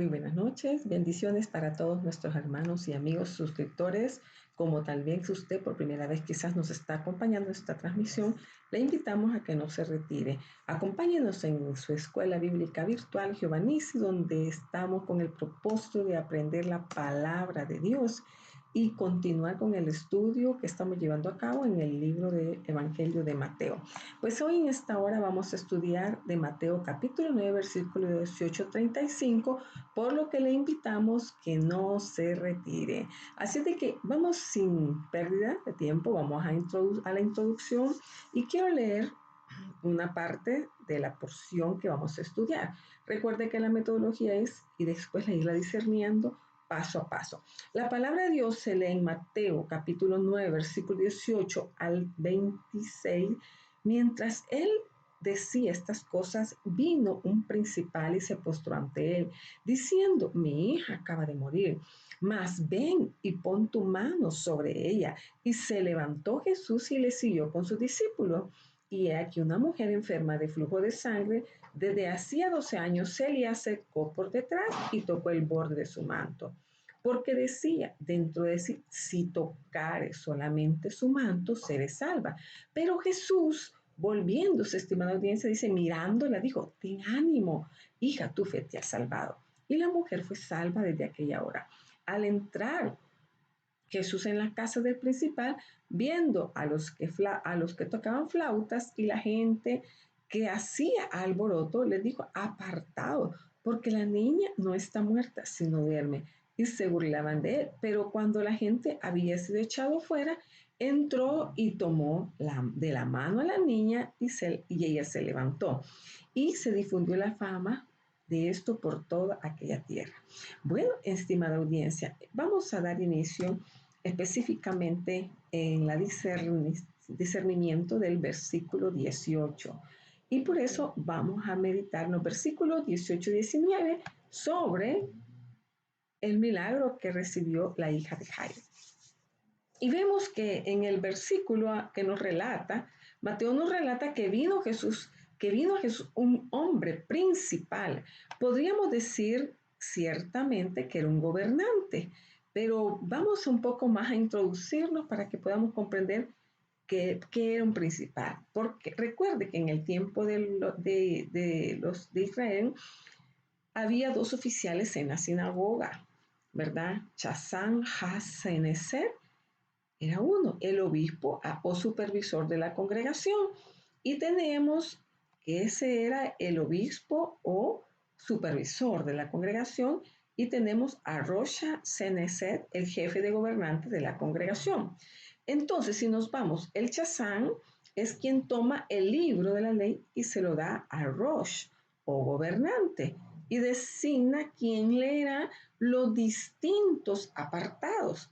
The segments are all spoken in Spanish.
Muy buenas noches, bendiciones para todos nuestros hermanos y amigos suscriptores. Como tal vez usted por primera vez quizás nos está acompañando en esta transmisión, le invitamos a que no se retire. Acompáñenos en su escuela bíblica virtual Giovanisi, donde estamos con el propósito de aprender la palabra de Dios y continuar con el estudio que estamos llevando a cabo en el libro de Evangelio de Mateo. Pues hoy en esta hora vamos a estudiar de Mateo capítulo 9, versículo 18-35, por lo que le invitamos que no se retire. Así de que vamos sin pérdida de tiempo, vamos a la introducción y quiero leer una parte de la porción que vamos a estudiar. Recuerde que la metodología es y después la irla discerniendo paso a paso. La palabra de Dios se lee en Mateo capítulo 9, versículo 18 al 26. Mientras él decía estas cosas, vino un principal y se postró ante él, diciendo: mi hija acaba de morir, mas ven y pon tu mano sobre ella. Y se levantó Jesús y le siguió con sus discípulos. Y he aquí una mujer enferma de flujo de sangre desde hacía 12 años se le acercó por detrás y tocó el borde de su manto, porque decía dentro de sí: si tocare solamente su manto, seré salva. Pero Jesús, volviéndose, estimada audiencia, dice, mirándola, dijo: ten ánimo, hija, tu fe te ha salvado. Y la mujer fue salva desde aquella hora. Al entrar Jesús en la casa del principal, viendo a los que tocaban flautas y la gente que hacía alboroto, les dijo: apartaos, porque la niña no está muerta, sino duerme. Y se burlaban de él. Pero cuando la gente había sido echado fuera, entró y tomó de la mano a la niña y ella se levantó. Y se difundió la fama de esto por toda aquella tierra. Bueno, estimada audiencia, vamos a dar inicio específicamente en la discernimiento del versículo 18. Y por eso vamos a meditar en los versículos 18 y 19 sobre el milagro que recibió la hija de Jairo. Y vemos que en el versículo que nos relata, Mateo nos relata que vino Jesús un hombre principal. Podríamos decir ciertamente que era un gobernante, pero vamos un poco más a introducirnos para que podamos comprender que era un principal. Porque recuerde que en el tiempo de los de Israel había dos oficiales en la sinagoga, ¿verdad? Chazán Haseneser era uno, el obispo o supervisor de la congregación. Y tenemos que ese era el obispo o supervisor de la congregación. Y tenemos a Rocha Seneset, el jefe de gobernante de la congregación. Entonces, si nos vamos, el Chazán es quien toma el libro de la ley y se lo da a Rosh o gobernante y designa quién leerá los distintos apartados.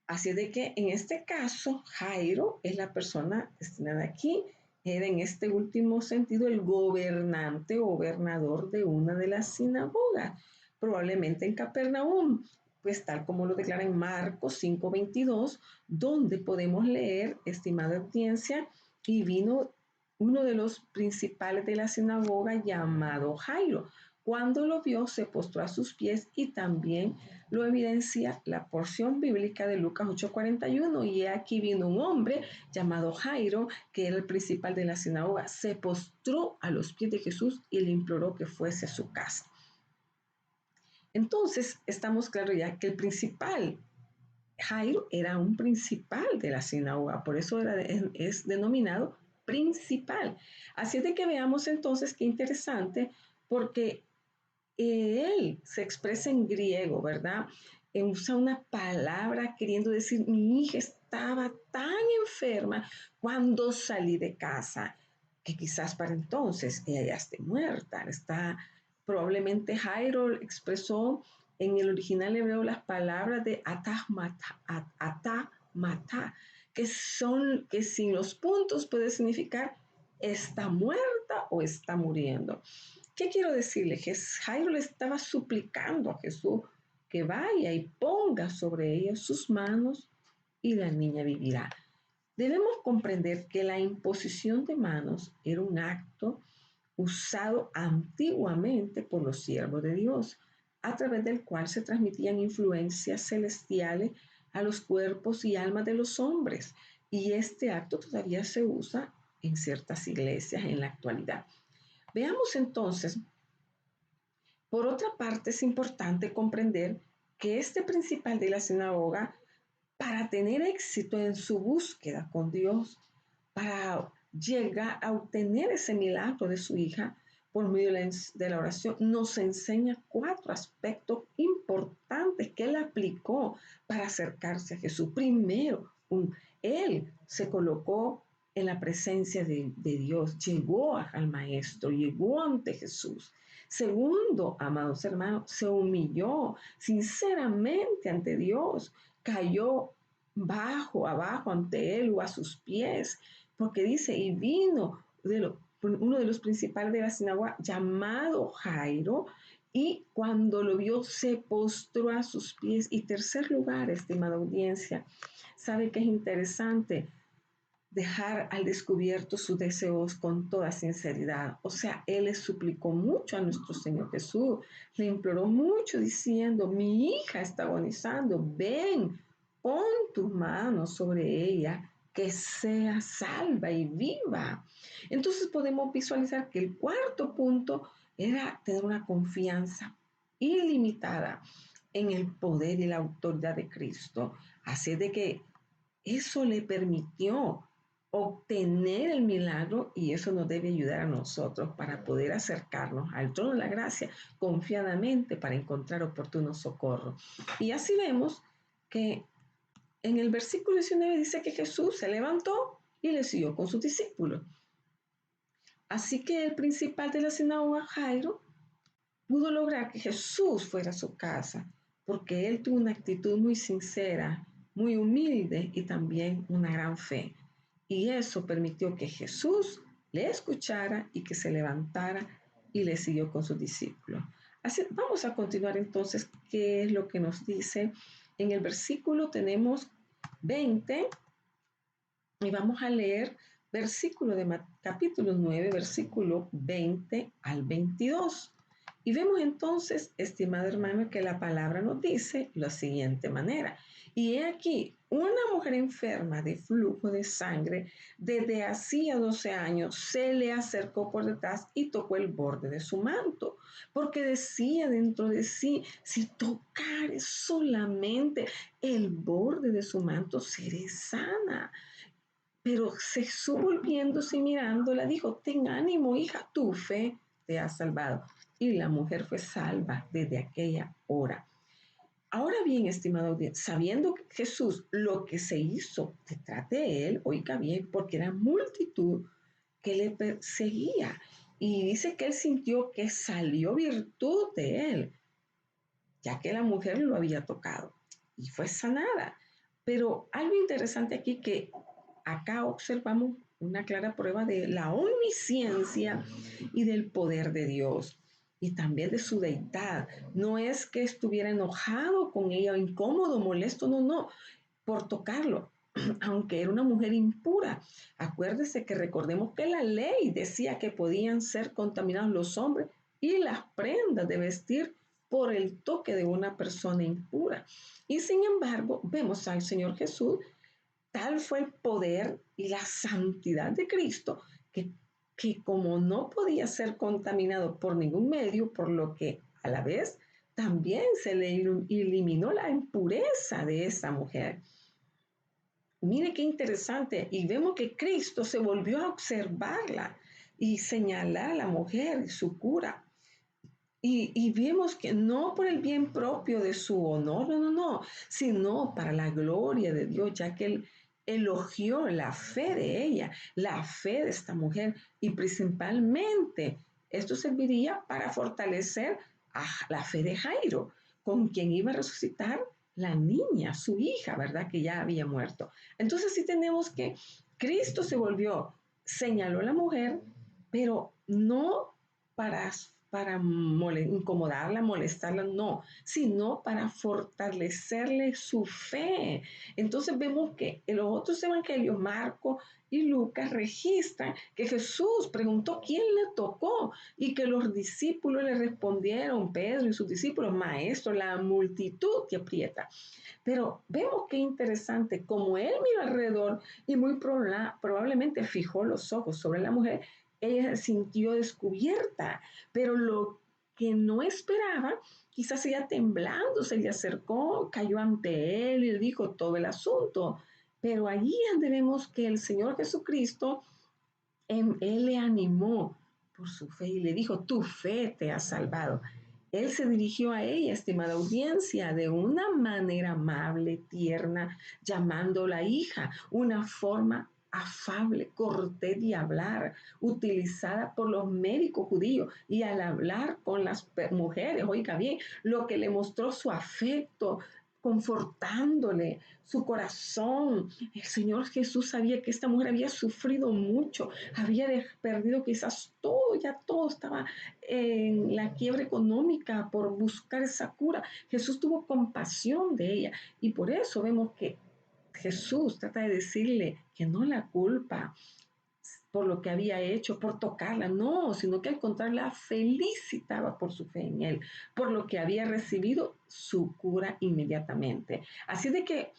Así de que en este caso, Jairo es la persona destinada aquí, era en este último sentido el gobernante o gobernador de una de las sinagogas, probablemente en Capernaum, pues tal como lo declara en Marcos 5:22, donde podemos leer, estimada audiencia, y vino uno de los principales de la sinagoga llamado Jairo. Cuando lo vio, se postró a sus pies y también lo evidencia la porción bíblica de Lucas 8:41. Y aquí vino un hombre llamado Jairo, que era el principal de la sinagoga, se postró a los pies de Jesús y le imploró que fuese a su casa. Entonces, estamos claros ya que el principal, Jairo, era un principal de la sinagoga, por eso es denominado principal. Así es de que veamos entonces qué interesante, porque él se expresa en griego, ¿verdad? Usa una palabra queriendo decir: mi hija estaba tan enferma cuando salí de casa, que quizás para entonces ella ya esté muerta. Probablemente Jairo expresó en el original hebreo las palabras de atah que sin los puntos puede significar está muerta o está muriendo. ¿Qué quiero decirle? Que Jairo le estaba suplicando a Jesús que vaya y ponga sobre ella sus manos y la niña vivirá. Debemos comprender que la imposición de manos era un acto usado antiguamente por los siervos de Dios a través del cual se transmitían influencias celestiales a los cuerpos y almas de los hombres. Y este acto todavía se usa en ciertas iglesias en la actualidad. Veamos entonces, por otra parte, es importante comprender que este principal de la sinagoga, para tener éxito en su búsqueda con Dios, para llegar a obtener ese milagro de su hija por medio de la oración, nos enseña 4 aspectos importantes que él aplicó para acercarse a Jesús. Primero, él se colocó en la presencia de Dios, llegó al Maestro, llegó ante Jesús. Segundo, amados hermanos, se humilló sinceramente ante Dios, cayó abajo ante él o a sus pies, porque dice, y vino uno de los principales de la sinagoga llamado Jairo, y cuando lo vio se postró a sus pies. Y tercer lugar, estimada audiencia, sabe que es interesante dejar al descubierto sus deseos con toda sinceridad. O sea, él le suplicó mucho a nuestro Señor Jesús, le imploró mucho diciendo, mi hija está agonizando, ven, pon tus manos sobre ella, que sea salva y viva. Entonces podemos visualizar que el cuarto punto era tener una confianza ilimitada en el poder y la autoridad de Cristo. Así de que eso le permitió obtener el milagro, y eso nos debe ayudar a nosotros para poder acercarnos al trono de la gracia confiadamente para encontrar oportuno socorro. Y así vemos que en el versículo 19 dice que Jesús se levantó y le siguió con sus discípulos. Así que el principal de la sinagoga, Jairo, pudo lograr que Jesús fuera a su casa, porque él tuvo una actitud muy sincera, muy humilde y también una gran fe. Y eso permitió que Jesús le escuchara y que se levantara y le siguió con sus discípulos. Así, vamos a continuar entonces, ¿qué es lo que nos dice? En el versículo tenemos 20 y vamos a leer versículo de capítulo 9, versículo 20 al 22. Y vemos entonces, estimado hermano, que la palabra nos dice la siguiente manera. Y he aquí, una mujer enferma de flujo de sangre desde hacía 12 años se le acercó por detrás y tocó el borde de su manto, porque decía dentro de sí, si tocare solamente el borde de su manto, seré sana. Pero Jesús volviéndose y mirándola dijo, ten ánimo, hija, tu fe te ha salvado. Y la mujer fue salva desde aquella hora. Ahora bien, estimado, sabiendo que Jesús lo que se hizo detrás de él, oiga bien, porque era multitud que le perseguía. Y dice que él sintió que salió virtud de él, ya que la mujer lo había tocado y fue sanada. Pero algo interesante aquí que acá observamos una clara prueba de la omnisciencia y del poder de Dios y también de su deidad. No es que estuviera enojado con ella, incómodo, molesto, no, no, por tocarlo, aunque era una mujer impura. Acuérdese que recordemos que la ley decía que podían ser contaminados los hombres y las prendas de vestir por el toque de una persona impura. Y sin embargo, vemos al Señor Jesús. Tal fue el poder y la santidad de Cristo que como no podía ser contaminado por ningún medio, por lo que a la vez también se le eliminó la impureza de esa mujer. Mire qué interesante. Y vemos que Cristo se volvió a observarla y señalar a la mujer y su cura. Y vemos que no por el bien propio de su honor, no, no, no, sino para la gloria de Dios, ya que él elogió la fe de ella, la fe de esta mujer, y principalmente esto serviría para fortalecer a la fe de Jairo, con quien iba a resucitar la niña, su hija, ¿verdad? Que ya había muerto. Entonces sí tenemos que Cristo se volvió, señaló a la mujer, pero no para para incomodarla, molestarla, no, sino para fortalecerle su fe. Entonces vemos que en los otros evangelios, Marcos y Lucas, registran que Jesús preguntó quién le tocó y que los discípulos le respondieron, Pedro y sus discípulos, maestro, la multitud que aprieta. Pero vemos qué interesante, como él miró alrededor y muy probablemente fijó los ojos sobre la mujer, ella se sintió descubierta, pero lo que no esperaba, quizás ella temblando se le acercó, cayó ante él y le dijo todo el asunto. Pero allí es donde vemos que el Señor Jesucristo, él le animó por su fe y le dijo, tu fe te ha salvado. Él se dirigió a ella, estimada audiencia, de una manera amable, tierna, llamándola hija, una forma afable, cortés de hablar, utilizada por los médicos judíos. Y al hablar con las mujeres, oiga bien, lo que le mostró su afecto, confortándole su corazón. El Señor Jesús sabía que esta mujer había sufrido mucho, había perdido quizás todo, ya todo estaba en la quiebra económica por buscar esa cura. Jesús tuvo compasión de ella y por eso vemos que Jesús trata de decirle que no la culpa por lo que había hecho, por tocarla, no, sino que al contrario la felicitaba por su fe en él, por lo que había recibido su cura inmediatamente. Así de que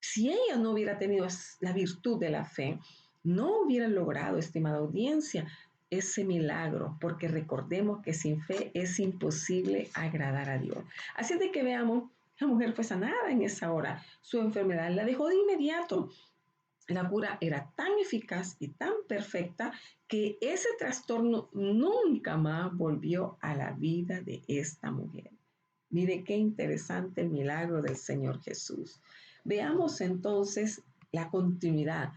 si ella no hubiera tenido la virtud de la fe, no hubiera logrado, estimada audiencia, ese milagro, porque recordemos que sin fe es imposible agradar a Dios. Así de que veamos, la mujer fue sanada en esa hora, su enfermedad la dejó de inmediato. La cura era tan eficaz y tan perfecta que ese trastorno nunca más volvió a la vida de esta mujer. Mire qué interesante el milagro del Señor Jesús. Veamos entonces la continuidad.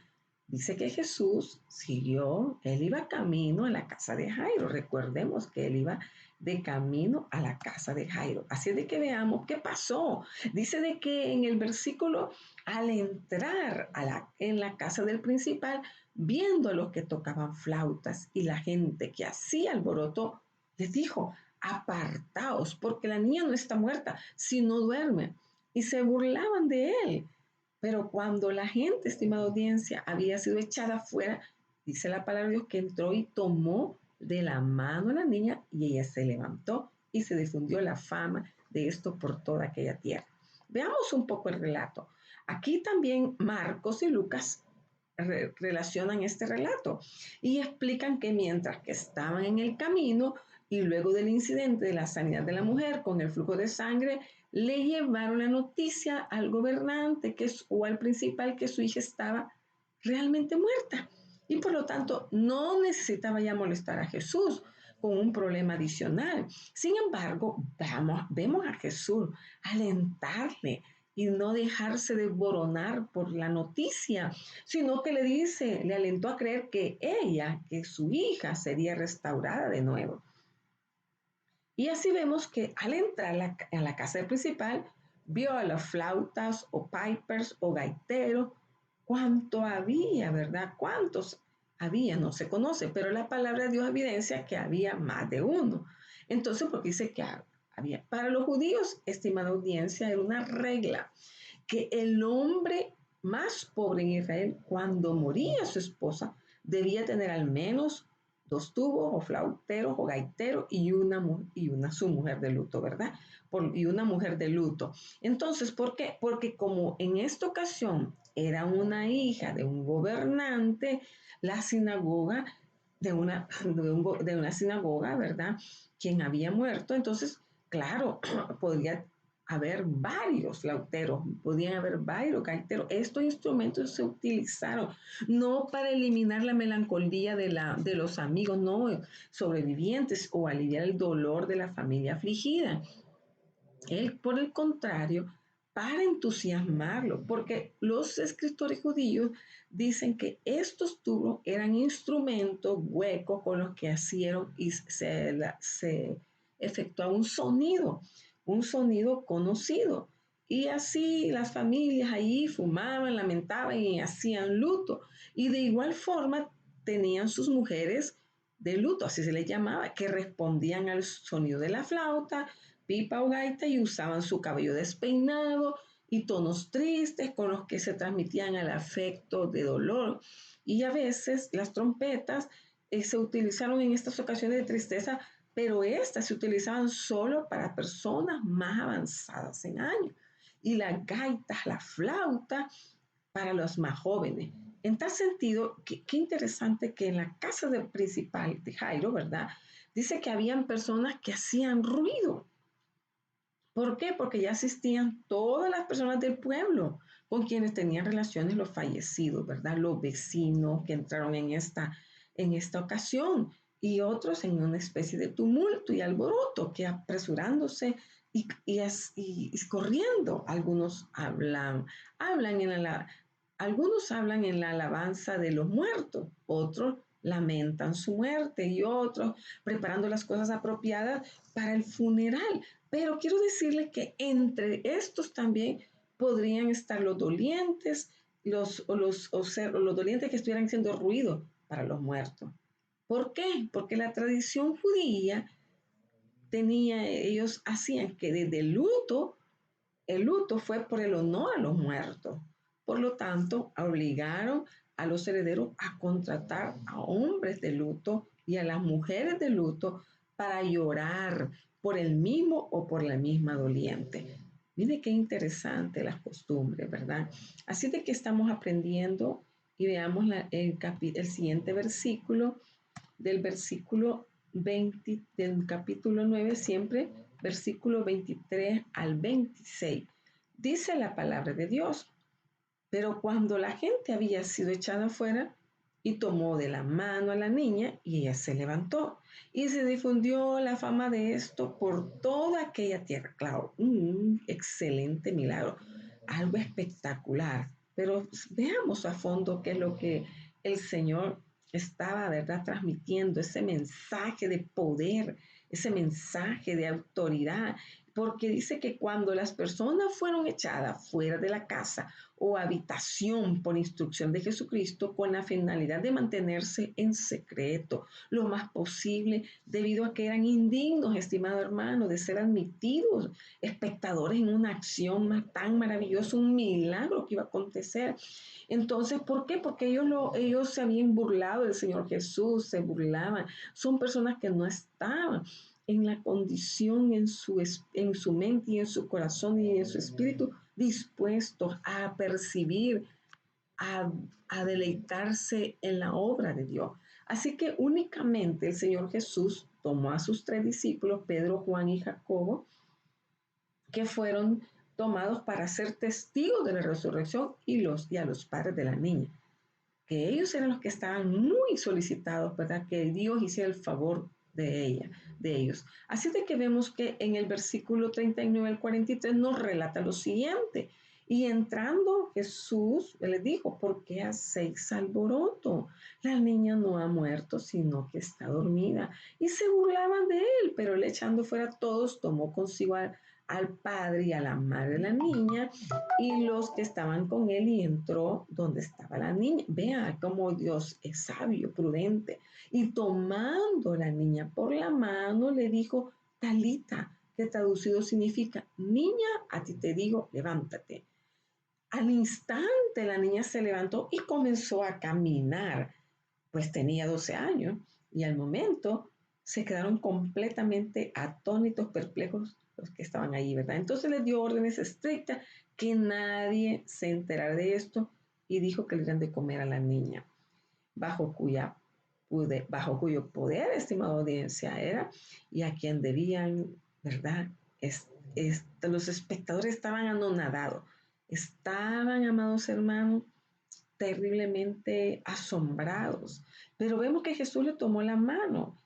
Dice que Jesús siguió, él iba camino a la casa de Jairo. Recordemos que él iba de camino a la casa de Jairo. Así de que veamos qué pasó. Dice de que en el versículo, al entrar en la casa del principal, viendo a los que tocaban flautas y la gente que hacía alboroto, les dijo, apartaos, porque la niña no está muerta, sino duerme. Y se burlaban de él. Pero cuando la gente, estimada audiencia, había sido echada afuera, dice la palabra de Dios que entró y tomó de la mano a la niña y ella se levantó y se difundió la fama de esto por toda aquella tierra. Veamos un poco el relato. Aquí también Marcos y Lucas relacionan este relato y explican que mientras que estaban en el camino y luego del incidente de la sanidad de la mujer con el flujo de sangre, le llevaron la noticia al gobernante o al principal que su hija estaba realmente muerta y por lo tanto no necesitaba ya molestar a Jesús con un problema adicional. Sin embargo, vemos a Jesús alentarle y no dejarse desboronar por la noticia, sino que le alentó a creer que su hija sería restaurada de nuevo. Y así vemos que al entrar a la casa del principal, vio a las flautas o pipers o gaiteros, cuánto había, ¿verdad? ¿Cuántos había? No se conoce, pero la palabra de Dios evidencia que había más de uno. Entonces, porque dice que había, para los judíos, estimada audiencia, era una regla que el hombre más pobre en Israel, cuando moría su esposa, debía tener al menos dos tubos o flauteros o gaiteros y una su mujer de luto, ¿verdad? Y una mujer de luto. Entonces, ¿por qué? Porque como en esta ocasión era una hija de un gobernante, la sinagoga de una sinagoga, ¿verdad? Quien había muerto, entonces, claro, podría haber varios flauteros, podían haber varios gaiteros. Estos instrumentos se utilizaron no para eliminar la melancolía de los amigos no sobrevivientes o aliviar el dolor de la familia afligida. Él, por el contrario, para entusiasmarlo, porque los escritores judíos dicen que estos tubos eran instrumentos huecos con los que hicieron y se efectuaba un sonido conocido. Y así las familias allí fumaban, lamentaban y hacían luto. Y de igual forma tenían sus mujeres de luto, así se les llamaba, que respondían al sonido de la flauta, pipa o gaita y usaban su cabello despeinado y tonos tristes con los que se transmitían el afecto de dolor. Y a veces las trompetas se utilizaron en estas ocasiones de tristeza, pero estas se utilizaban solo para personas más avanzadas en años. Y las gaitas, la flauta, para los más jóvenes. En tal sentido, qué interesante que en la casa del principal de Jairo, ¿verdad? Dice que habían personas que hacían ruido. ¿Por qué? Porque ya asistían todas las personas del pueblo con quienes tenían relaciones los fallecidos, ¿verdad? Los vecinos que entraron en esta ocasión y otros en una especie de tumulto y alboroto que apresurándose y corriendo, hablan en la, algunos hablan en la alabanza de los muertos, otros lamentan su muerte y otros preparando las cosas apropiadas para el funeral. Pero quiero decirle que entre estos también podrían estar los dolientes, los dolientes que estuvieran haciendo ruido para los muertos. ¿Por qué? Porque la tradición judía ellos hacían que desde el luto fue por el honor a los muertos. Por lo tanto, obligaron a los herederos a contratar a hombres de luto y a las mujeres de luto para llorar por el mismo o por la misma doliente. Mire qué interesante las costumbres, ¿verdad? Así de que estamos aprendiendo y veamos el siguiente versículo, del versículo 20 del capítulo 9 siempre, versículo 23 al 26. Dice la palabra de Dios: pero cuando la gente había sido echada afuera, y tomó de la mano a la niña, y ella se levantó, y se difundió la fama de esto por toda aquella tierra. Claro, un excelente milagro, algo espectacular. Pero veamos a fondo qué es lo que el Señor estaba, ¿verdad?, transmitiendo, ese mensaje de poder, ese mensaje de autoridad, porque dice que cuando las personas fueron echadas fuera de la casa o habitación por instrucción de Jesucristo, con la finalidad de mantenerse en secreto lo más posible, debido a que eran indignos, estimado hermano, de ser admitidos espectadores en una acción tan maravillosa, un milagro que iba a acontecer. Entonces, ¿por qué? Porque ellos se habían burlado del Señor Jesús, se burlaban. Son personas que no estaban en la condición en su mente y en su corazón y en su espíritu dispuestos a percibir, a, a deleitarse en la obra de Dios. Así que únicamente el Señor Jesús tomó a sus tres discípulos, Pedro, Juan y Jacobo, que fueron tomados para ser testigos de la resurrección y a los padres de la niña, que ellos eran los que estaban muy solicitados para que Dios hiciera el favor de ellos. Así de que vemos que en el versículo 39 al 43 nos relata lo siguiente: y entrando Jesús les dijo: ¿por qué hacéis alboroto? La niña no ha muerto, sino que está dormida. Y se burlaban de él, pero él, echando fuera a todos, tomó consigo al padre y a la madre de la niña y los que estaban con él, y entró donde estaba la niña. Vea cómo Dios es sabio, prudente. Y tomando la niña por la mano, le dijo: Talita, que traducido significa: niña, a ti te digo, levántate. Al instante la niña se levantó y comenzó a caminar, pues tenía 12 años, y al momento se quedaron completamente atónitos, perplejos los que estaban allí, ¿verdad? Entonces les dio órdenes estrictas que nadie se enterara de esto, y dijo que le dieran de comer a la niña, bajo cuyo poder, estimada audiencia, era, y a quien debían, ¿verdad? Los espectadores estaban anonadados, estaban, amados hermanos, terriblemente asombrados. Pero vemos que Jesús le tomó la mano,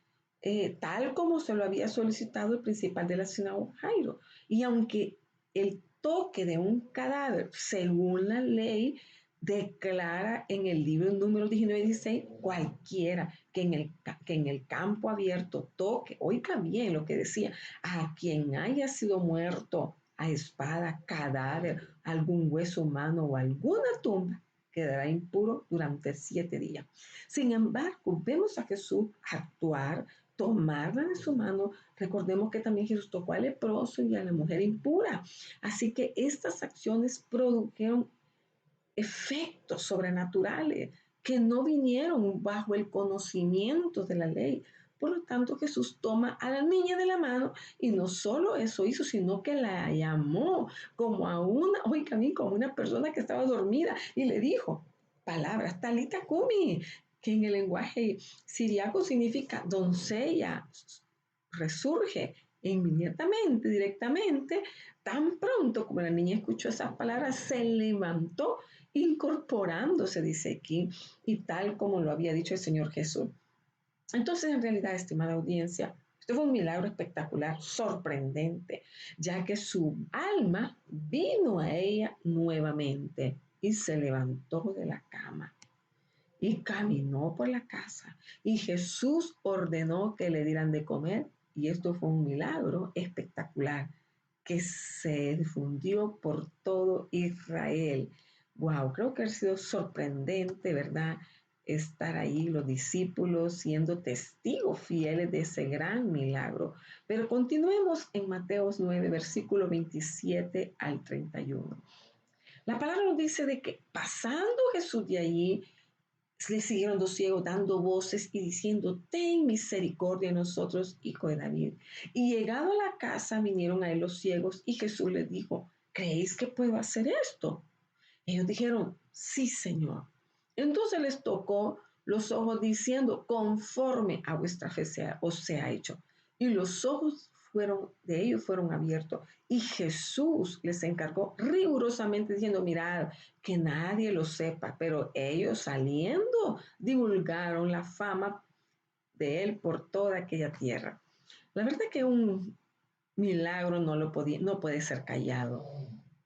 tal como se lo había solicitado el principal de la sinagoga, Jairo. Y aunque el toque de un cadáver, según la ley, declara en el libro número 19:16, cualquiera que en el campo abierto toque, oiga bien lo que decía, a quien haya sido muerto a espada, cadáver, algún hueso humano o alguna tumba, quedará impuro durante 7 días. Sin embargo, vemos a Jesús actuar, tomarla de su mano. Recordemos que también Jesús tocó al leproso y a la mujer impura. Así que estas acciones produjeron efectos sobrenaturales que no vinieron bajo el conocimiento de la ley. Por lo tanto, Jesús toma a la niña de la mano y no solo eso hizo, sino que la llamó como a una, oiga, como una persona que estaba dormida y le dijo palabras, talita kumi, que en el lenguaje siriaco significa doncella, resurge e inmediatamente, directamente, tan pronto como la niña escuchó esas palabras, se levantó incorporándose, dice aquí, y tal como lo había dicho el Señor Jesús. Entonces, en realidad, estimada audiencia, esto fue un milagro espectacular, sorprendente, ya que su alma vino a ella nuevamente y se levantó de la cama y caminó por la casa. Y Jesús ordenó que le dieran de comer y esto fue un milagro espectacular que se difundió por todo Israel. Wow, creo que ha sido sorprendente, ¿verdad? Estar ahí los discípulos siendo testigos fieles de ese gran milagro. Pero continuemos en Mateos 9, versículo 27 al 31. La palabra nos dice de que pasando Jesús de allí, le siguieron 2 ciegos dando voces y diciendo, ten misericordia de nosotros, hijo de David. Y llegado a la casa vinieron a él los ciegos y Jesús les dijo, ¿creéis que puedo hacer esto? Ellos dijeron, sí, Señor. Entonces les tocó los ojos diciendo, conforme a vuestra fe os sea hecho. Y los ojos de ellos fueron abiertos. Y Jesús les encargó rigurosamente diciendo, mirad, que nadie lo sepa. Pero ellos saliendo divulgaron la fama de él por toda aquella tierra. La verdad que un milagro no puede ser callado,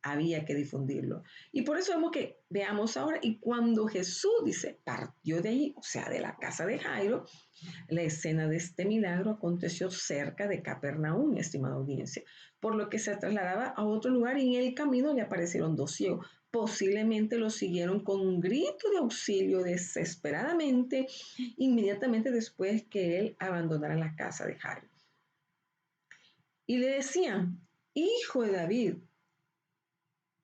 había que difundirlo. Y por eso vemos que veamos ahora, y cuando Jesús dice, partió de allí, o sea, de la casa de Jairo, la escena de este milagro aconteció cerca de Capernaum, estimada audiencia, por lo que se trasladaba a otro lugar y en el camino le aparecieron 2 ciegos. Posiblemente lo siguieron con un grito de auxilio desesperadamente, inmediatamente después que él abandonara la casa de Jairo. Y le decían, hijo de David,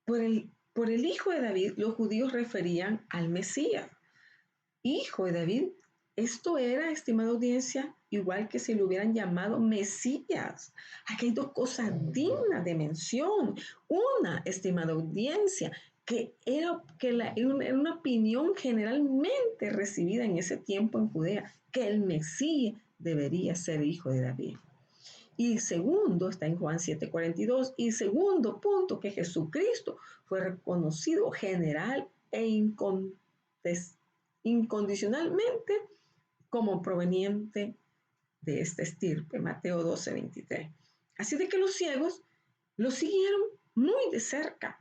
por el hijo de David, los judíos referían al Mesías. Hijo de David, esto era, estimada audiencia, igual que si lo hubieran llamado Mesías. Aquí hay 2 cosas dignas de mención. Una, estimada audiencia, que era una opinión generalmente recibida en ese tiempo en Judea, que el Mesías debería ser hijo de David. Y segundo, está en Juan 7:42, y segundo punto, que Jesucristo fue reconocido general e incondicionalmente como proveniente de esta estirpe, Mateo 12:23. Así de que los ciegos lo siguieron muy de cerca.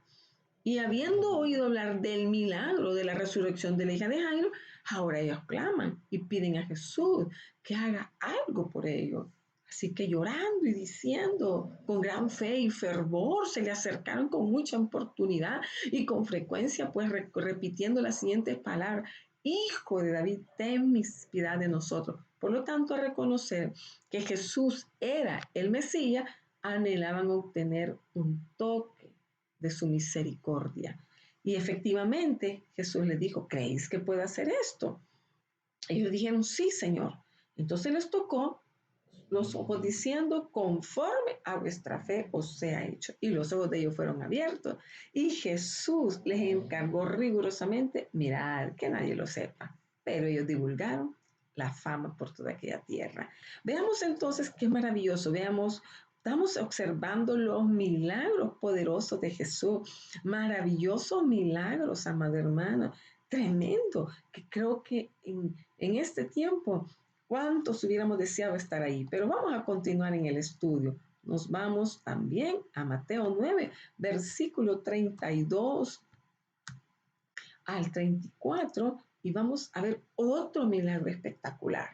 Y habiendo oído hablar del milagro de la resurrección de la hija de Jairo, ahora ellos claman y piden a Jesús que haga algo por ellos. Así que llorando y diciendo con gran fe y fervor, se le acercaron con mucha oportunidad y con frecuencia, pues repitiendo las siguientes palabras, Hijo de David, ten piedad de nosotros. Por lo tanto, a reconocer que Jesús era el Mesías, anhelaban obtener un toque de su misericordia. Y efectivamente, Jesús les dijo, ¿creéis que puedo hacer esto? Ellos dijeron, sí, Señor. Entonces les tocó los ojos diciendo, conforme a vuestra fe os sea hecho. Y los ojos de ellos fueron abiertos. Y Jesús les encargó rigurosamente, mirad, que nadie lo sepa. Pero ellos divulgaron la fama por toda aquella tierra. Veamos entonces qué maravilloso. Estamos observando los milagros poderosos de Jesús. Maravillosos milagros, amada hermana. Tremendo. Que creo que en este tiempo ¿cuántos hubiéramos deseado estar ahí? Pero vamos a continuar en el estudio. Nos vamos también a Mateo 9, versículo 32 al 34, y vamos a ver otro milagro espectacular.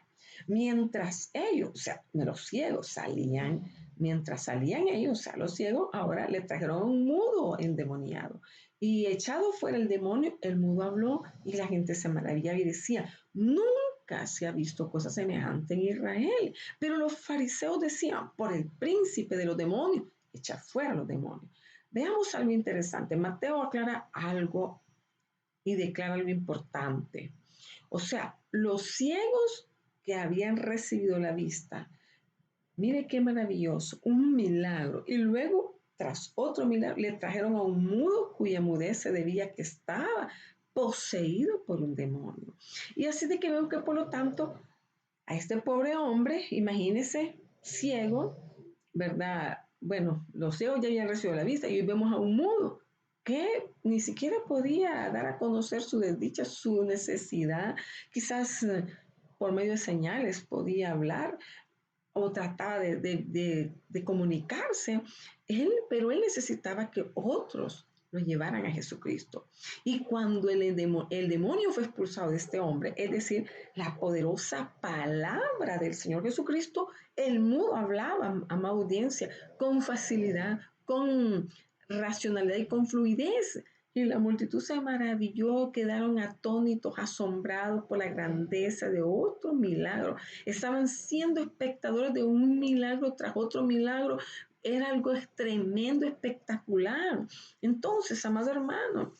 Mientras ellos, o sea, los ciegos salían Mientras salían ellos, o sea, los ciegos, ahora le trajeron un mudo endemoniado. Y echado fuera el demonio, el mudo habló y la gente se maravillaba y decía, nunca se ha visto cosa semejante en Israel. Pero los fariseos decían, por el príncipe de los demonios, echa fuera los demonios. Veamos algo interesante. Mateo aclara algo y declara algo importante. O sea, los ciegos que habían recibido la vista, mire qué maravilloso, un milagro. Y luego, tras otro milagro, le trajeron a un mudo cuya mudez se debía que estaba poseído por un demonio. Y así de que veo que por lo tanto, a este pobre hombre, imagínese, ciego, ¿verdad? Bueno, los ciegos ya habían recibido la vista y hoy vemos a un mudo que ni siquiera podía dar a conocer su desdicha, su necesidad, quizás por medio de señales podía hablar, o trataba de comunicarse, pero él necesitaba que otros lo llevaran a Jesucristo. Y cuando el demonio fue expulsado de este hombre, es decir, la poderosa palabra del Señor Jesucristo, el mudo hablaba, amada audiencia, con facilidad, con racionalidad y con fluidez. Y la multitud se maravilló, quedaron atónitos, asombrados por la grandeza de otro milagro. Estaban siendo espectadores de un milagro tras otro milagro. Era algo tremendo, espectacular. Entonces, amado hermano,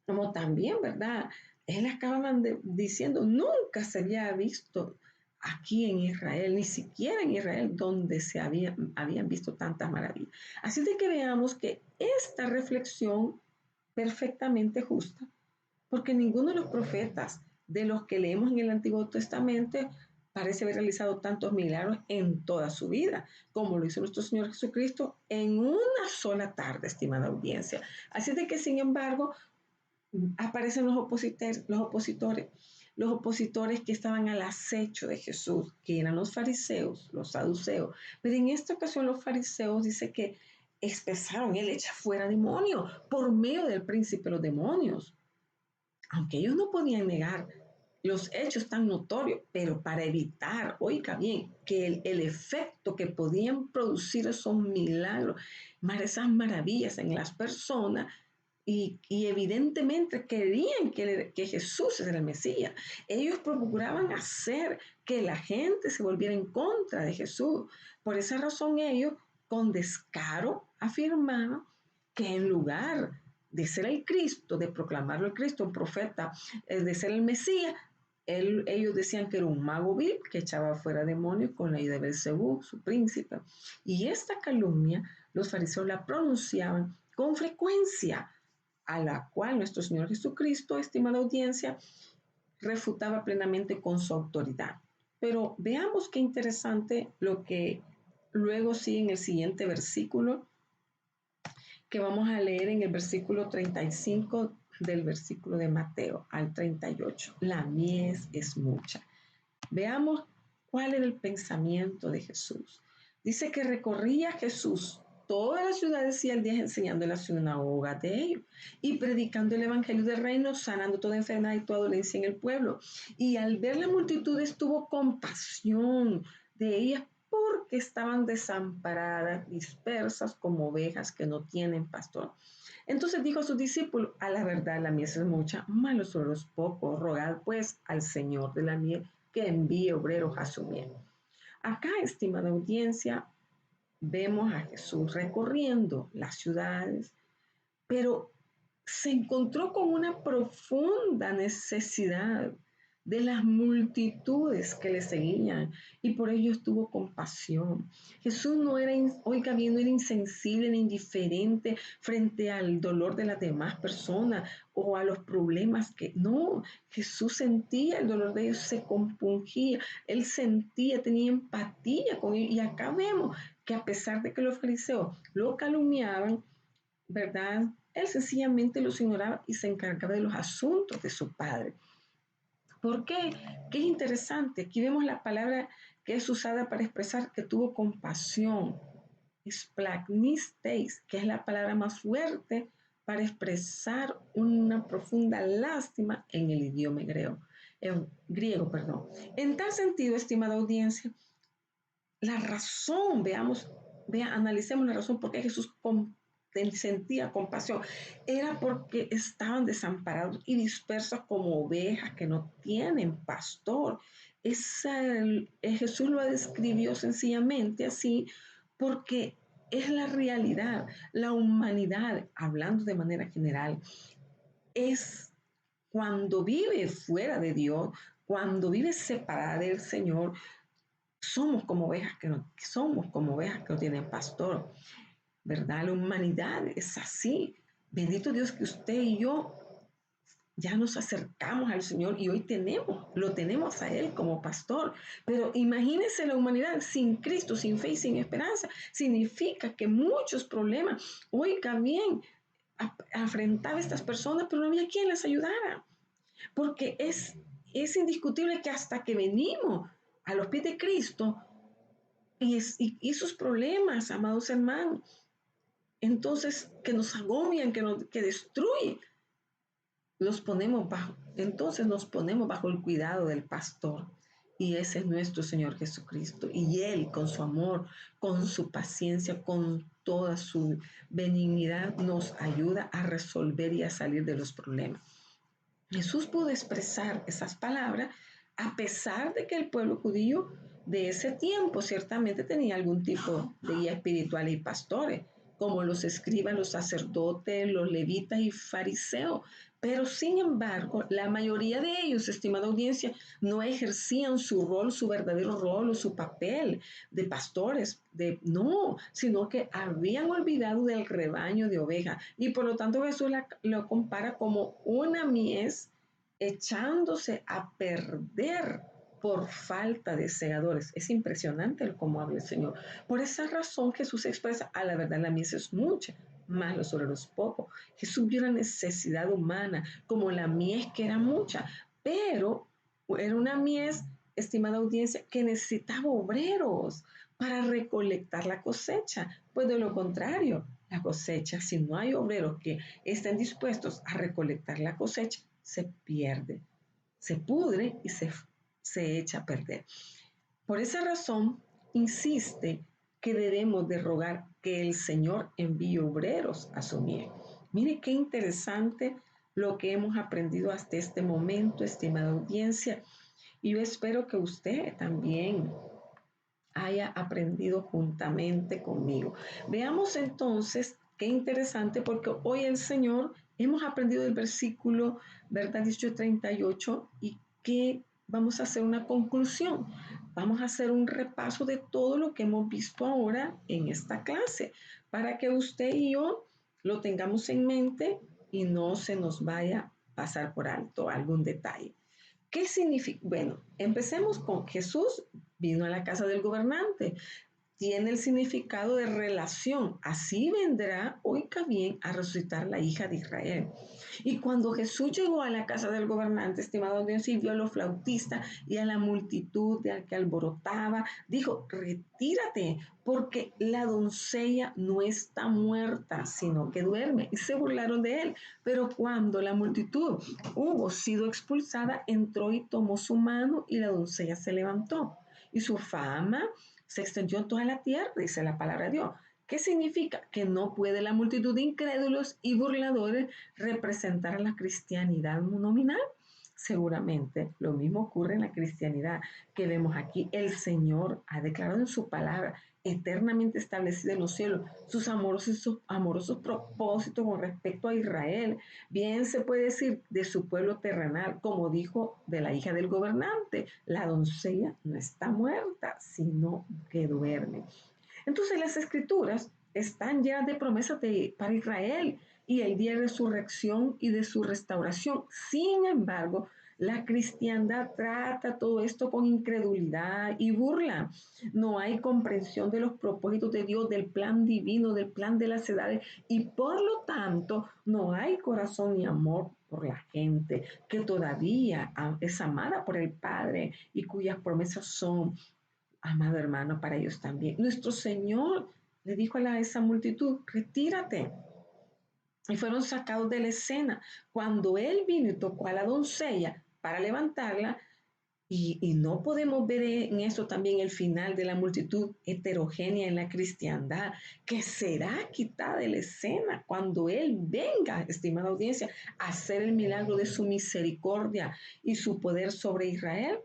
como también, ¿verdad? Él acababan diciendo, nunca se había visto aquí en Israel, ni siquiera en Israel, donde habían visto tantas maravillas. Así de que veamos que esta reflexión perfectamente justa, porque ninguno de los profetas de los que leemos en el Antiguo Testamento parece haber realizado tantos milagros en toda su vida, como lo hizo nuestro Señor Jesucristo en una sola tarde, estimada audiencia. Así de que, sin embargo, aparecen los opositores que estaban al acecho de Jesús, que eran los fariseos, los saduceos. Pero en esta ocasión los fariseos dice que expresaron, él echa fuera demonios por medio del príncipe de los demonios. Aunque ellos no podían negar los hechos tan notorios, pero para evitar, oiga bien, que el efecto que podían producir esos milagros, esas maravillas en las personas, y evidentemente querían que Jesús era el Mesías. Ellos procuraban hacer que la gente se volviera en contra de Jesús. Por esa razón ellos con descaro afirmaban que en lugar de ser el Cristo, de proclamarlo el Cristo, un profeta, de ser el Mesías, ellos decían que era un mago vil que echaba fuera demonios con la ayuda de Belcebú, su príncipe. Y esta calumnia los fariseos la pronunciaban con frecuencia, a la cual nuestro Señor Jesucristo, estimada audiencia, refutaba plenamente con su autoridad. Pero veamos qué interesante lo que luego sigue en el siguiente versículo, que vamos a leer en el versículo 35 del versículo de Mateo al 38. La mies es mucha. Veamos cuál era el pensamiento de Jesús. Dice que recorría Jesús todas las ciudades y aldeas enseñando en la sinagoga de ellos y predicando el evangelio del reino, sanando toda enfermedad y toda dolencia en el pueblo. Y al ver la multitud tuvo compasión de ellas porque estaban desamparadas, dispersas como ovejas que no tienen pastor. Entonces dijo a sus discípulos, a la verdad la mies es mucha, mas los obreros pocos, rogad pues al Señor de la mies que envíe obreros a su mies. Acá, estimada audiencia, vemos a Jesús recorriendo las ciudades, pero se encontró con una profunda necesidad de las multitudes que le seguían y por ello tuvo compasión. Jesús no era, oiga bien, no era insensible ni indiferente frente al dolor de las demás personas o a los problemas que no. Jesús sentía el dolor de ellos, se compungía, él sentía, tenía empatía con ellos. Y acá vemos que a pesar de que los fariseos lo calumniaban, ¿verdad? Él sencillamente los ignoraba y se encargaba de los asuntos de su padre. ¿Por qué? Qué interesante. Aquí vemos la palabra que es usada para expresar que tuvo compasión. Splagnisteis, que es la palabra más fuerte para expresar una profunda lástima en el idioma griego. En tal sentido, estimada audiencia, la razón, analicemos la razón por qué Jesús sentía compasión. Era porque estaban desamparados y dispersos como ovejas que no tienen pastor. Jesús lo describió sencillamente así porque es la realidad. La humanidad, hablando de manera general, es cuando vive fuera de Dios, cuando vive separada del Señor, somos como ovejas que no tienen pastor, ¿verdad? La humanidad es así. Bendito Dios que usted y yo ya nos acercamos al Señor y hoy lo tenemos a Él como pastor. Pero imagínense la humanidad sin Cristo, sin fe y sin esperanza. Significa que muchos problemas, oiga bien, afrentaba a estas personas, pero no había quien les ayudara. Porque es indiscutible que hasta que venimos a los pies de Cristo y sus problemas, amados hermanos, entonces que nos agobian, que destruyen, entonces nos ponemos bajo el cuidado del pastor. Y ese es nuestro Señor Jesucristo. Y Él, con su amor, con su paciencia, con toda su benignidad, nos ayuda a resolver y a salir de los problemas. Jesús pudo expresar esas palabras a pesar de que el pueblo judío de ese tiempo ciertamente tenía algún tipo de guía espiritual y pastores, como los escribas, los sacerdotes, los levitas y fariseos. Pero sin embargo, la mayoría de ellos, estimada audiencia, no ejercían su rol, su verdadero rol o su papel de pastores, no, sino que habían olvidado del rebaño de ovejas. Y por lo tanto Jesús lo compara como una mies echándose a perder por falta de segadores. Es impresionante el cómo habla el Señor. Por esa razón Jesús expresa, a la verdad la mies es mucha, más los obreros poco. Jesús vio la necesidad humana como la mies que era mucha, pero era una mies, estimada audiencia, que necesitaba obreros para recolectar la cosecha. Pues de lo contrario, la cosecha, si no hay obreros que estén dispuestos a recolectar la cosecha, se pierde, se pudre y se echa a perder. Por esa razón, insiste que debemos de rogar que el Señor envíe obreros a su mies. Mire qué interesante lo que hemos aprendido hasta este momento, estimada audiencia, y yo espero que usted también haya aprendido juntamente conmigo. Veamos entonces qué interesante, porque hoy el Señor hemos aprendido el versículo, ¿verdad? 18:38, y que vamos a hacer una conclusión. Vamos a hacer un repaso de todo lo que hemos visto ahora en esta clase, para que usted y yo lo tengamos en mente y no se nos vaya a pasar por alto algún detalle. ¿Qué significa? Bueno, empecemos con Jesús vino a la casa del gobernante. Tiene el significado de relación. Así vendrá, oiga bien, a resucitar la hija de Israel. Y cuando Jesús llegó a la casa del gobernante, estimado Dios, y vio a los flautistas y a la multitud de que alborotaba, dijo, retírate, porque la doncella no está muerta, sino que duerme. Y se burlaron de él. Pero cuando la multitud hubo sido expulsada, entró y tomó su mano y la doncella se levantó. Y su fama se extendió en toda la tierra, dice la palabra de Dios. ¿Qué significa? Que no puede la multitud de incrédulos y burladores representar a la cristianidad nominal. Seguramente lo mismo ocurre en la cristianidad que vemos aquí. El Señor ha declarado en su palabra eternamente establecida en los cielos sus amorosos propósitos con respecto a Israel. Bien se puede decir de su pueblo terrenal, como dijo de la hija del gobernante, la doncella no está muerta, sino que duerme. Entonces las escrituras están llenas de promesas para Israel y el día de resurrección y de su restauración. Sin embargo, la cristiandad trata todo esto con incredulidad y burla. No hay comprensión de los propósitos de Dios, del plan divino, del plan de las edades, y por lo tanto no hay corazón ni amor por la gente que todavía es amada por el Padre y cuyas promesas son, amado hermano, para ellos también. Nuestro Señor le dijo a esa multitud, retírate. Y fueron sacados de la escena. Cuando Él vino y tocó a la doncella para levantarla, Y no podemos ver en esto también el final de la multitud heterogénea en la cristiandad, que será quitada de la escena cuando Él venga, estimada audiencia, a hacer el milagro de su misericordia y su poder sobre Israel.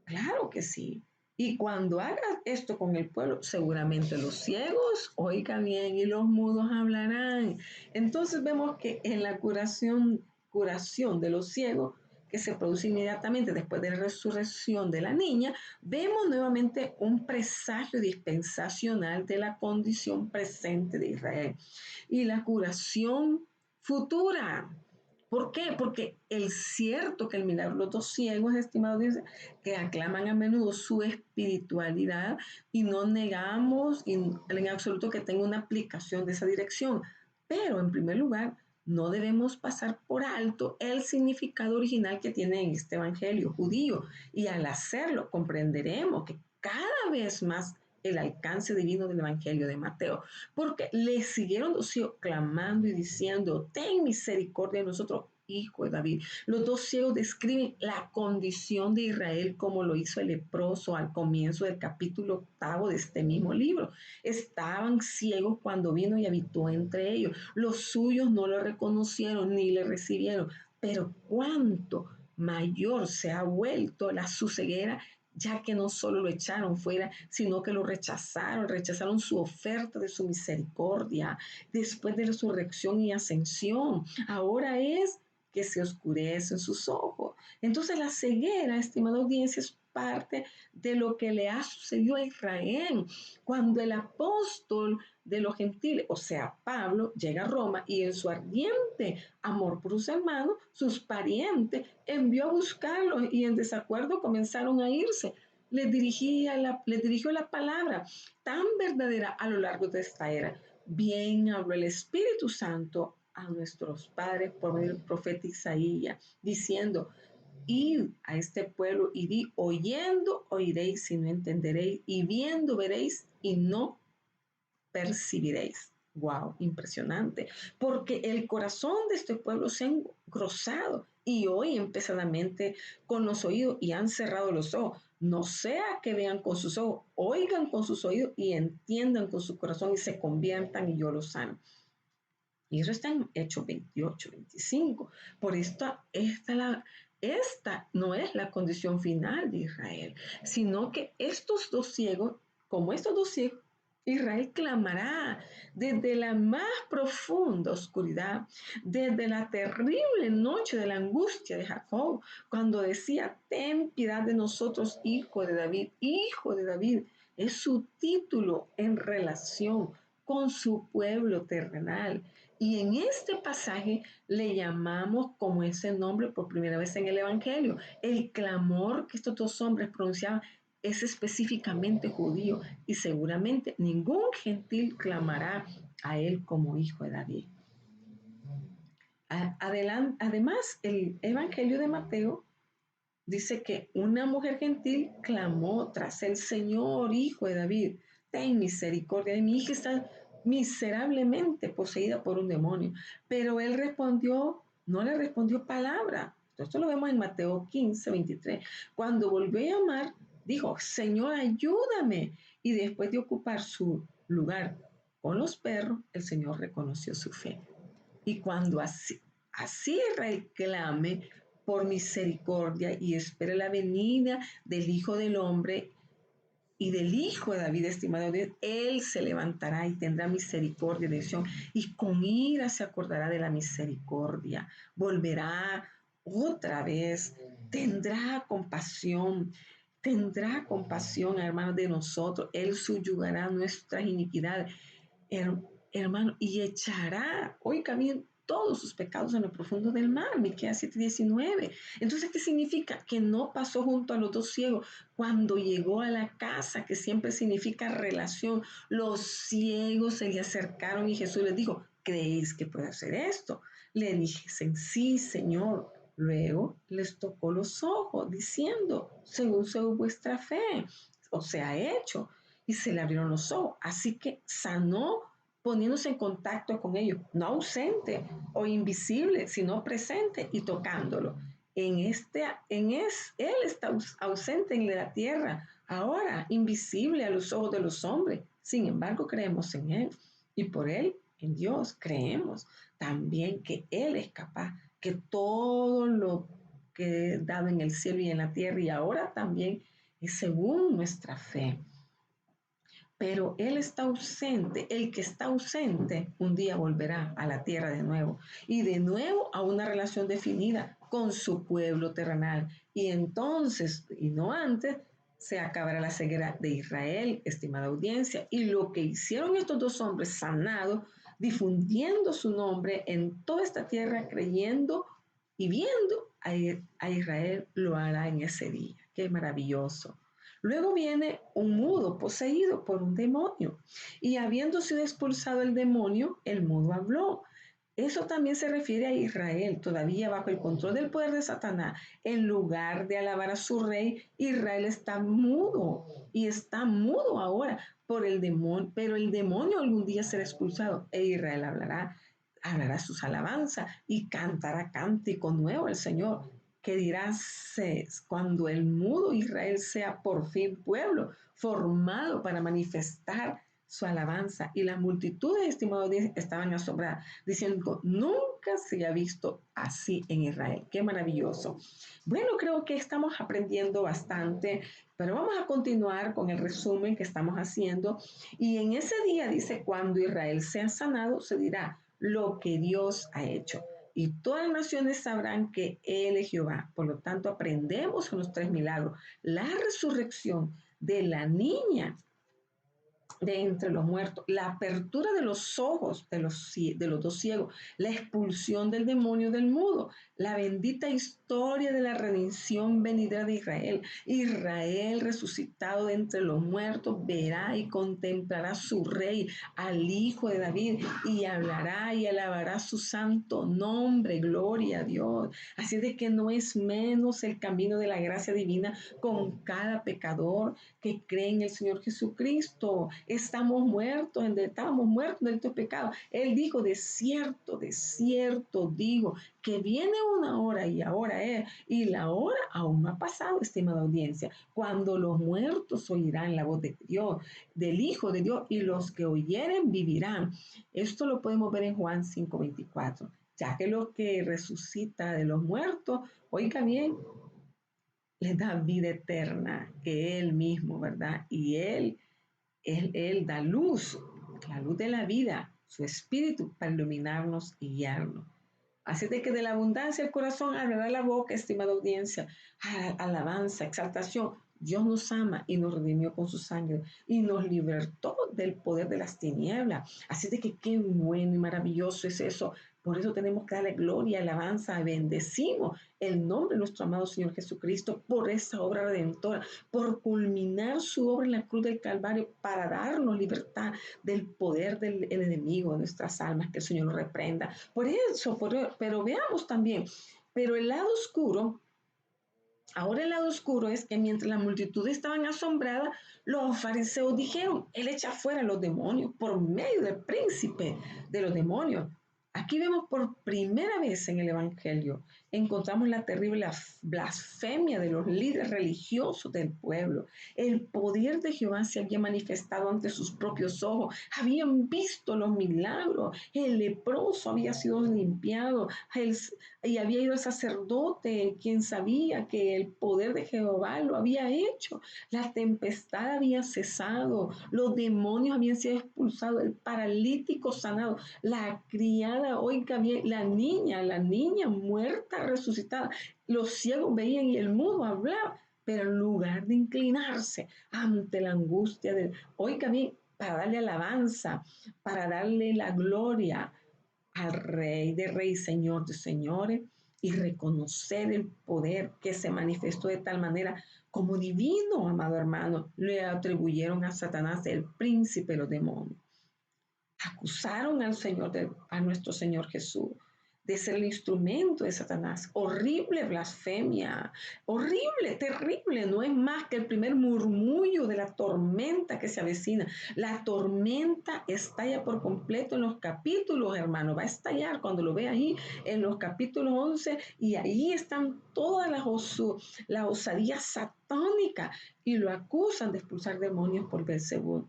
Claro que sí. Y cuando haga esto con el pueblo, seguramente los ciegos oigan bien y los mudos hablarán. Entonces vemos que en la curación de los ciegos, que se produce inmediatamente después de la resurrección de la niña, vemos nuevamente un presagio dispensacional de la condición presente de Israel. Y la curación futura. ¿Por qué? Porque es cierto que el milagro de los dos ciegos, estimados, dice que aclaman a menudo su espiritualidad y no negamos en absoluto que tenga una aplicación de esa dirección. Pero en primer lugar, no debemos pasar por alto el significado original que tiene en este evangelio judío. Y al hacerlo, comprenderemos que cada vez más el alcance divino del evangelio de Mateo, porque le siguieron los ciegos clamando y diciendo: ten misericordia de nosotros, hijo de David. Los dos ciegos describen la condición de Israel como lo hizo el leproso al comienzo del capítulo 8 de este mismo libro. Estaban ciegos cuando vino y habitó entre ellos. Los suyos no lo reconocieron ni le recibieron, pero cuánto mayor se ha vuelto su ceguera, ya que no solo lo echaron fuera, sino que lo rechazaron su oferta de su misericordia después de resurrección y ascensión. Ahora es que se oscurecen sus ojos. Entonces la ceguera, estimada audiencia, es parte de lo que le ha sucedido a Israel cuando el apóstol de los gentiles, o sea, Pablo, llega a Roma y en su ardiente amor por sus hermanos, sus parientes, envió a buscarlos y en desacuerdo comenzaron a irse. Les dirigió la palabra tan verdadera a lo largo de esta era. Bien habló el Espíritu Santo a nuestros padres por medio del profeta Isaías, diciendo: id a este pueblo y di: oyendo oiréis y no entenderéis, y viendo veréis y no percibiréis. Wow, impresionante, porque el corazón de este pueblo se ha engrosado y oyen pesadamente con los oídos y han cerrado los ojos. No sea que vean con sus ojos, oigan con sus oídos y entiendan con su corazón y se conviertan y yo los sano. Y eso está en Hechos 28, 25. Por esta no es la condición final de Israel, sino que estos dos ciegos, como estos dos ciegos, Israel clamará desde la más profunda oscuridad, desde la terrible noche de la angustia de Jacob, cuando decía: ten piedad de nosotros, hijo de David, hijo de David. Es su título en relación con su pueblo terrenal. Y en este pasaje le llamamos como ese nombre por primera vez en el Evangelio. El clamor que estos dos hombres pronunciaban es específicamente judío y seguramente ningún gentil clamará a él como hijo de David. Además, el Evangelio de Mateo dice que una mujer gentil clamó tras el Señor: hijo de David, ten misericordia de mi hija, está miserablemente poseída por un demonio. Pero él respondió, no le respondió palabra. Esto lo vemos en Mateo 15, 23. Cuando volvió a llamar, dijo: Señor, ayúdame. Y después de ocupar su lugar con los perros, el Señor reconoció su fe. Y cuando así reclame por misericordia y espere la venida del Hijo del Hombre y del Hijo de David, estimado Dios, Él se levantará y tendrá misericordia de Sion, y con ira se acordará de la misericordia. Volverá otra vez, tendrá compasión, hermano, de nosotros. Él subyugará nuestras iniquidades, hermano, y echará, oiga bien, todos sus pecados en lo profundo del mar. Miqueas 7:19. Entonces, ¿qué significa? Que no pasó junto a los dos ciegos cuando llegó a la casa, que siempre significa relación. Los ciegos se le acercaron y Jesús les dijo: ¿creéis que puede hacer esto? Le dicen: sí, Señor. Luego les tocó los ojos, diciendo: según vuestra fe, o sea, hecho. Y se le abrieron los ojos. Así que sanó poniéndose en contacto con ellos, no ausente o invisible, sino presente y tocándolo. Él está ausente en la tierra, ahora invisible a los ojos de los hombres. Sin embargo, creemos en Él y por Él, en Dios, creemos también que Él es capaz, que todo lo que he dado en el cielo y en la tierra y ahora también es según nuestra fe. Pero Él está ausente, el que está ausente un día volverá a la tierra de nuevo y de nuevo a una relación definida con su pueblo terrenal. Y entonces, y no antes, se acabará la ceguera de Israel, estimada audiencia, y lo que hicieron estos dos hombres sanados, difundiendo su nombre en toda esta tierra, creyendo y viendo a Israel, lo hará en ese día. Qué maravilloso. Luego viene un mudo poseído por un demonio y habiendo sido expulsado el demonio, el mudo habló. Eso también se refiere a Israel, todavía bajo el control del poder de Satanás. En lugar de alabar a su rey, Israel está mudo y está mudo ahora por el demonio, pero el demonio algún día será expulsado e Israel hablará sus alabanzas y cantará cántico nuevo al Señor, que dirá cuando el mudo Israel sea por fin pueblo formado para manifestar su alabanza. Y las multitudes, estimados, estaban asombradas, diciendo, nunca se ha visto así en Israel. Qué maravilloso. Bueno, creo que estamos aprendiendo bastante, pero vamos a continuar con el resumen que estamos haciendo. Y en ese día dice, cuando Israel sea sanado, se dirá lo que Dios ha hecho y todas las naciones sabrán que Él es Jehová. Por lo tanto, aprendemos en los tres milagros. La resurrección de la niña de entre los muertos, la apertura de los ojos de los dos ciegos, la expulsión del demonio del mudo, la bendita historia de la redención venidera de Israel. Israel resucitado de entre los muertos verá y contemplará a su rey, al hijo de David, y hablará y alabará su santo nombre. Gloria a Dios. Así de que no es menos el camino de la gracia divina con cada pecador que cree en el Señor Jesucristo. Estábamos muertos en estos pecados. Él dijo, de cierto digo, que viene una hora y ahora es, y la hora aún no ha pasado, estimada audiencia, cuando los muertos oirán la voz de Dios, del Hijo de Dios, y los que oyeren vivirán. Esto lo podemos ver en Juan 5:24, ya que lo que resucita de los muertos, oiga bien, les da vida eterna, que Él mismo, ¿verdad? Y Él da luz, la luz de la vida, su espíritu para iluminarnos y guiarnos. Así de que de la abundancia del corazón hablará la boca, estimada audiencia, alabanza, exaltación. Dios nos ama y nos redimió con su sangre y nos libertó del poder de las tinieblas. Así de que qué bueno y maravilloso es eso. Por eso tenemos que darle gloria, alabanza, bendecimos el nombre de nuestro amado Señor Jesucristo por esa obra redentora, por culminar su obra en la cruz del Calvario para darnos libertad del poder del enemigo de nuestras almas, que el Señor lo reprenda. Pero veamos también, pero ahora el lado oscuro es que mientras la multitud estaban asombrada, los fariseos dijeron, Él echa fuera a los demonios por medio del príncipe de los demonios. Aquí vemos por primera vez en el Evangelio, encontramos la terrible blasfemia de los líderes religiosos del pueblo. El poder de Jehová se había manifestado ante sus propios ojos. Habían visto los milagros. El leproso había sido limpiado. Y había ido el sacerdote, quien sabía que el poder de Jehová lo había hecho. La tempestad había cesado. Los demonios habían sido expulsados. El paralítico sanado. La criada, oiga bien, la niña muerta resucitada. Los ciegos veían y el mudo hablaba, pero en lugar de inclinarse ante la angustia oiga bien, para darle alabanza, para darle la gloria al Rey de Reyes, Señor de Señores, y reconocer el poder que se manifestó de tal manera como divino, amado hermano, le atribuyeron a Satanás el príncipe de los demonios. Acusaron al Señor, a nuestro Señor Jesús, de ser el instrumento de Satanás. Horrible blasfemia, horrible, terrible. No es más que el primer murmullo de la tormenta que se avecina. La tormenta estalla por completo en los capítulos, hermano. Va a estallar cuando lo ve ahí en los capítulos 11 y ahí están todas la osadía satánica y lo acusan de expulsar demonios por Beelzebú.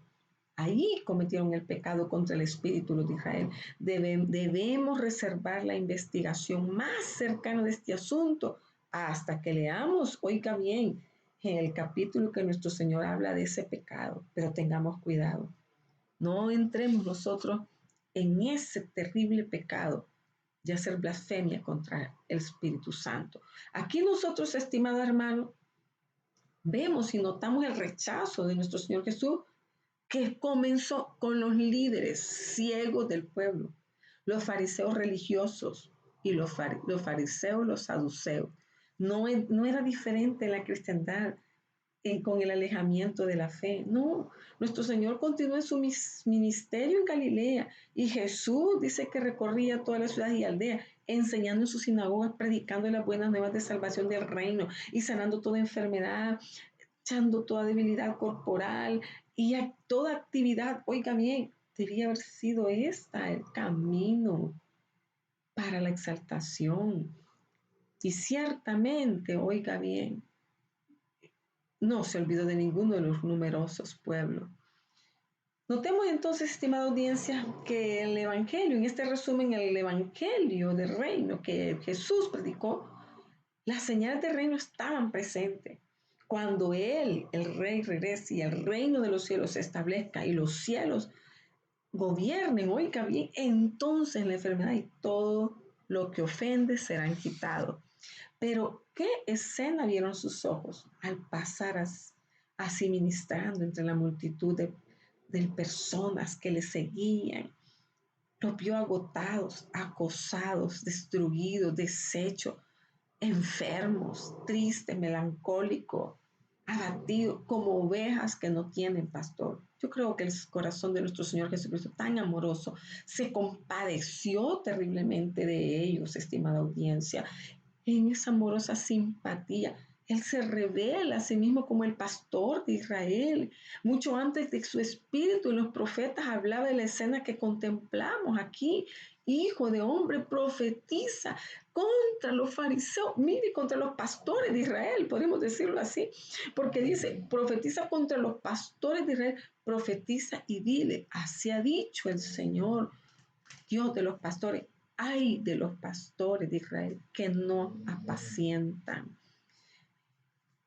Ahí cometieron el pecado contra el Espíritu de Israel. Debemos reservar la investigación más cercana de este asunto hasta que leamos, oiga bien, en el capítulo que nuestro Señor habla de ese pecado. Pero tengamos cuidado. No entremos nosotros en ese terrible pecado de hacer blasfemia contra el Espíritu Santo. Aquí nosotros, estimado hermano, vemos y notamos el rechazo de nuestro Señor Jesús que comenzó con los líderes ciegos del pueblo, los fariseos religiosos y los fariseos, los saduceos. No era diferente en la cristiandad con el alejamiento de la fe. No, nuestro Señor continuó en su ministerio en Galilea y Jesús dice que recorría todas las ciudades y aldeas, enseñando en sus sinagogas, predicando las buenas nuevas de salvación del reino y sanando toda enfermedad, echando toda debilidad corporal y a toda actividad. Oiga bien, debía haber sido esta el camino para la exaltación. Y ciertamente, oiga bien, no se olvidó de ninguno de los numerosos pueblos. Notemos entonces, estimada audiencia, que el Evangelio, en este resumen, el Evangelio del reino que Jesús predicó, las señales del reino estaban presentes. Cuando Él, el Rey, regrese y el reino de los cielos se establezca y los cielos gobiernen, oiga bien, entonces la enfermedad y todo lo que ofende serán quitados. Pero, ¿qué escena vieron sus ojos al pasar así ministrando entre la multitud de personas que le seguían? Los vio agotados, acosados, destruidos, deshechos, enfermos, tristes, melancólicos, abatidos, como ovejas que no tienen pastor. Yo creo que el corazón de nuestro Señor Jesucristo, tan amoroso, se compadeció terriblemente de ellos, estimada audiencia, en esa amorosa simpatía. Él se revela a sí mismo como el pastor de Israel. Mucho antes de su espíritu, en los profetas hablaba de la escena que contemplamos aquí. Hijo de hombre, profetiza contra los fariseos, mire, contra los pastores de Israel, podemos decirlo así, porque dice, profetiza contra los pastores de Israel, profetiza y dile, así ha dicho el Señor, Dios de los pastores. Ay de los pastores de Israel que no apacientan.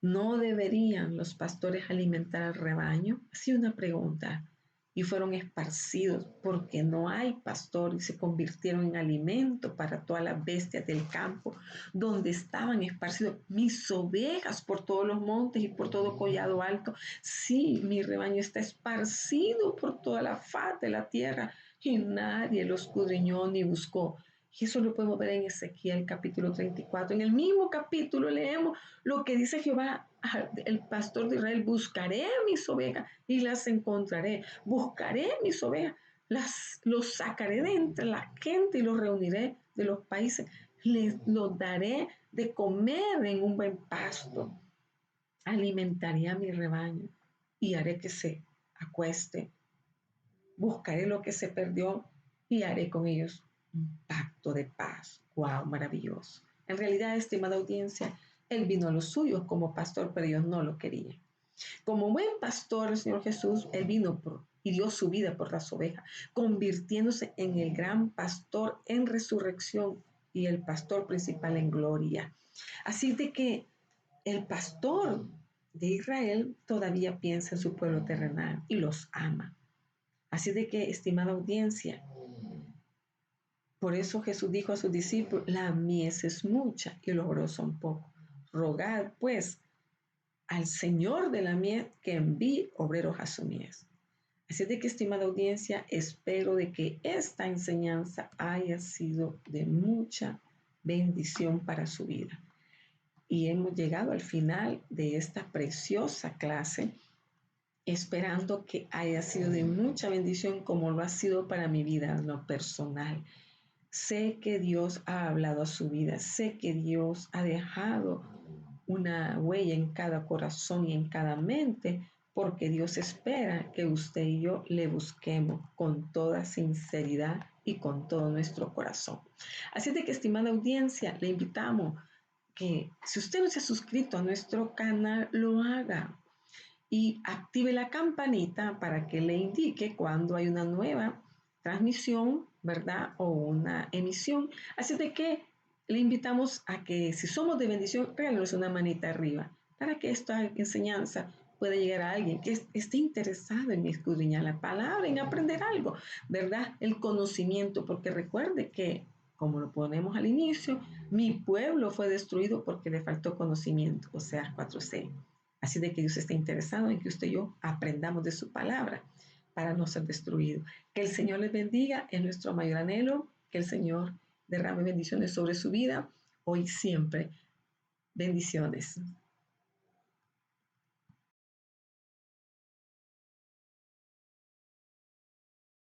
¿No deberían los pastores alimentar al rebaño? Así una pregunta. Y fueron esparcidos porque no hay pastor y se convirtieron en alimento para todas las bestias del campo, donde estaban esparcidos mis ovejas por todos los montes y por todo collado alto. Sí, mi rebaño está esparcido por toda la faz de la tierra y nadie lo escudriñó ni buscó. Y eso lo podemos ver en Ezequiel capítulo 34. En el mismo capítulo leemos lo que dice Jehová, el pastor de Israel: buscaré a mis ovejas y las encontraré. Buscaré mis ovejas, los sacaré de entre la gente y los reuniré de los países. Los daré de comer en un buen pasto. Alimentaré a mi rebaño y haré que se acueste. Buscaré lo que se perdió y haré con ellos un pacto de paz. ¡Wow! Maravilloso. En realidad, estimada audiencia, Él vino a los suyos como pastor, pero ellos no lo querían. Como buen pastor, el Señor Jesús, Él vino y dio su vida por las ovejas, convirtiéndose en el gran pastor en resurrección y el pastor principal en gloria. Así de que el pastor de Israel todavía piensa en su pueblo terrenal y los ama. Así de que, estimada audiencia, por eso Jesús dijo a sus discípulos, la mies es mucha y los obreros son pocos. Rogad, pues, al Señor de la mies que envíe obreros a su mies. Así de que, estimada audiencia, espero de que esta enseñanza haya sido de mucha bendición para su vida. Y hemos llegado al final de esta preciosa clase, esperando que haya sido de mucha bendición como lo ha sido para mi vida en lo personal. Sé que Dios ha hablado a su vida, sé que Dios ha dejado una huella en cada corazón y en cada mente, porque Dios espera que usted y yo le busquemos con toda sinceridad y con todo nuestro corazón. Así de que, estimada audiencia, le invitamos que si usted no se ha suscrito a nuestro canal, lo haga y active la campanita para que le indique cuando hay una nueva transmisión, ¿verdad? O una emisión. Así de que le invitamos a que si somos de bendición, regálenos una manita arriba para que esta enseñanza pueda llegar a alguien que esté interesado en escudriñar la palabra, en aprender algo, ¿verdad? El conocimiento, porque recuerde que, como lo ponemos al inicio, mi pueblo fue destruido porque le faltó conocimiento, o sea, 4:6. Así de que Dios está interesado en que usted y yo aprendamos de su palabra para no ser destruidos. Que el Señor les bendiga, es nuestro mayor anhelo, que el Señor derrame bendiciones sobre su vida, hoy y siempre. Bendiciones.